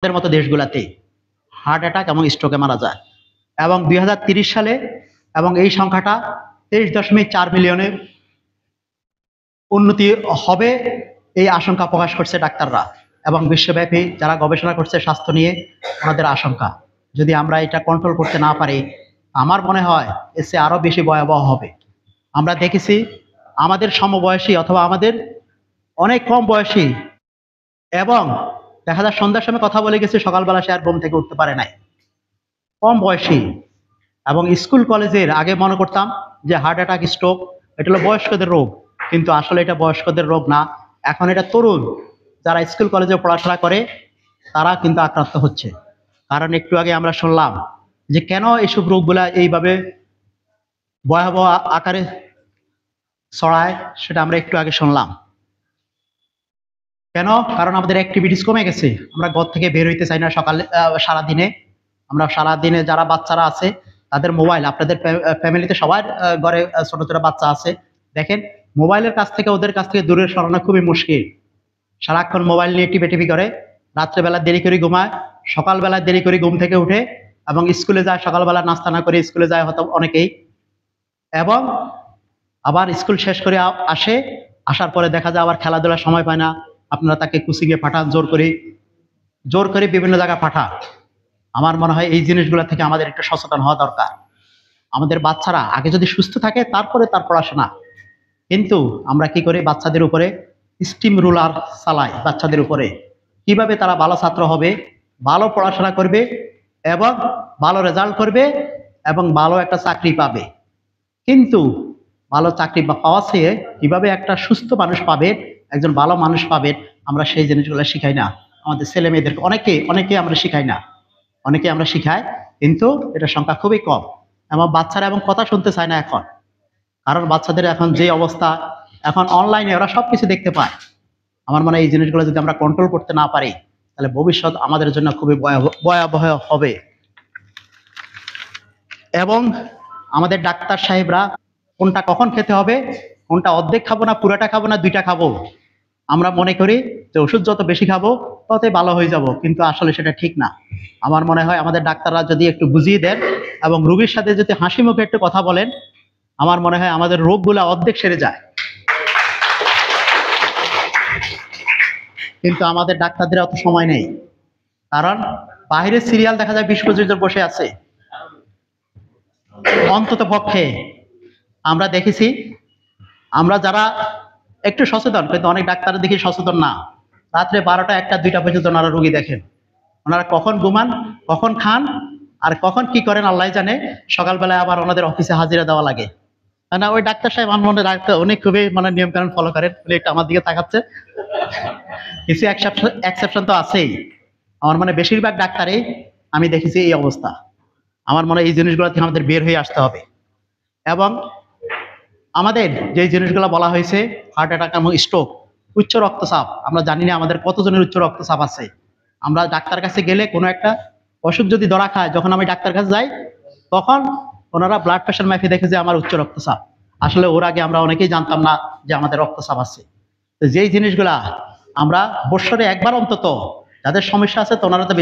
আমাদের মতো দেশগুলাতে heart attack এবং স্ট্রোকে মারা যায় এবং 2030 সালে এবং এই সংখ্যাটা 23.4 মিলিয়নে উন্নতি হবে এই আশঙ্কা প্রকাশ করছে ডাক্তাররা এবং বিশ্বব্যাপী যারা গবেষণা করছে স্বাস্থ্য নিয়ে ওনাদের আশঙ্কা যদি আমরা এটা কন্ট্রোল করতে না পারি আমার মনে হয় এসে আরো বেশি ভয়াবহ হবে। আমরা দেখেছি আমাদের সমবয়সী অথবা আমাদের অনেক কম বয়সী এবং দেখা যায় সন্ধ্যার সময় কথা বলে গেছে সকালবেলা সে আর ঘুম থেকে উঠতে পারে নাই, কম বয়সী এবং স্কুল কলেজের আগে মনে করতাম যে হার্ট অ্যাটাক স্ট্রোক এটা হলো বয়স্কদের রোগ, কিন্তু আসলে এটা বয়স্কদের রোগ না, এখন এটা তরুণ যারা স্কুল কলেজে পড়াশোনা করে তারা কিন্তু আক্রান্ত হচ্ছে। কারণ একটু আগে আমরা শুনলাম যে কেন এইসব রোগগুলা এইভাবে ভয়াবহ আকারে ছড়ায়, সেটা আমরা একটু আগে শুনলাম। কেন? কারণ আমাদের অ্যাক্টিভিটিস কমে গেছে, আমরা ঘর থেকে বের হইতে চাই না সকালে সারাদিনে। আমরা সারাদিনে যারা বাচ্চারা আছে তাদের মোবাইল, আপনাদের ফ্যামিলিতে সবার ঘরে ছোট ছোট বাচ্চা আছে, দেখেন মোবাইলের কাছ থেকে ওদের কাছ থেকে দূরে সরানো খুবই মুশকিল। সারাক্ষণ মোবাইল নিয়ে টিপে টিপি করে, রাত্রেবেলা দেরি করে ঘুমায়, সকালবেলা দেরি করে ঘুম থেকে উঠে এবং স্কুলে যায়, সকালবেলা নাস্তা না করে স্কুলে যায় হয়তো অনেকেই, এবং আবার স্কুল শেষ করে আসে, আসার পরে দেখা যায় আবার খেলাধুলার সময় পায় না, আপনারা তাকে কোচিংয়ে পাঠান, জোর করে বিভিন্ন জায়গায় পাঠান। আমার মনে হয় এই জিনিসগুলো থেকে আমাদের একটু সচেতন হওয়া দরকার। আমাদের বাচ্চারা আগে যদি সুস্থ থাকে তারপরে তার পড়াশোনা, কিন্তু আমরা কি করি বাচ্চাদের উপরে স্টিম রুলার চালাই, বাচ্চাদের উপরে কিভাবে তারা ভালো ছাত্র হবে, ভালো পড়াশোনা করবে এবং ভালো রেজাল্ট করবে এবং ভালো একটা চাকরি পাবে। কিন্তু ভালো চাকরি পাওয়া চেয়ে কিভাবে একটা সুস্থ মানুষ পাবে, একজন ভালো মানুষ পাবেন, আমরা সেই জিনিসগুলো শিখাই না আমাদের ছেলে মেয়েদেরকে। অনেকে আমরা শিখাই না, অনেকে আমরা শিখাই, কিন্তু এটা সংখ্যা খুবই কম। এবং বাচ্চারা এবং কথা শুনতে চায় না এখন, কারণ বাচ্চাদের এখন যে অবস্থা, এখন অনলাইনে ওরা সবকিছু দেখতে পায়। আমার মনে হয় এই জিনিসগুলো যদি আমরা কন্ট্রোল করতে না পারি তাহলে ভবিষ্যৎ আমাদের জন্য খুবই ভয়াবহ হবে। এবং আমাদের ডাক্তার সাহেবরা কোনটা কখন খেতে হবে, কোনটা অর্ধেক খাবো না পুরাটা খাবো না দুইটা খাবো, আমরা মনে করি যে ওষুধ যত বেশি খাবো ততই ভালো হয়ে যাব, কিন্তু আসলে সেটা ঠিক না। আমার মনে হয় আমাদের ডাক্তাররা যদি একটু বুঝিয়ে দেন এবং রোগীর সাথে যদি হাসি মুখে একটু কথা বলেন, আমার মনে হয় আমাদের রোগগুলো অর্ধেক সেরে যায়। কিন্তু আমাদের ডাক্তারদের অত সময় নেই, কারণ বাইরের সিরিয়াল দেখা যায় 20-25 জন বসে আছে। অন্তত পক্ষে আমরা দেখেছি, আমরা যারা একটু সচেতন, কিন্তু অনেক ডাক্তার দেখি সচেতন না, রাত্রে 12টা 1টা 2টা পর্যন্ত ওনারা রোগী দেখেন। ওনারা কখন ঘুমান, কখন খান আর কখন কি করেন আল্লাহ জানে। সকালবেলায় আবার ওনাদের অফিসে হাজিরা দেওয়া লাগে না। ওই ডাক্তার সাহেব আমার মনে ডাক্তার উনি খুবই মানে নিয়ম কানুন ফলো করেন, উনি একটু আমার দিকে তাকাচ্ছে, কিছু এক্সেপশন তো আছেই। আমার মানে বেশিরভাগ ডাক্তারে আমি দেখেছি এই অবস্থা। আমার মনে হয় এই জিনিসগুলো থেকে আমাদের বের হয়ে আসতে হবে। এবং আমাদের যে জিনিসগুলো বলা হয়েছে, হার্ট অ্যাটাক এবং স্ট্রোক, উচ্চ রক্তচাপ, আমরা জানি না আমাদের কতজনের উচ্চ রক্তচাপ আছে। আমরা ডাক্তার কাছে গেলে কোনো একটা অসুখ যদি ধরা খায়, যখন আমি ডাক্তার কাছে যাই তখন ওনারা ব্লাড প্রেশার মাপে দেখে যে আমার উচ্চ রক্তচাপ। আসলে ওর আগে আমরা অনেকেই জানতাম না যে আমাদের রক্তচাপ আছে। তো যেই জিনিসগুলা আমরা বৎসরে একবার অন্তত যাদের সমস্যা আছে তো ওনারা তো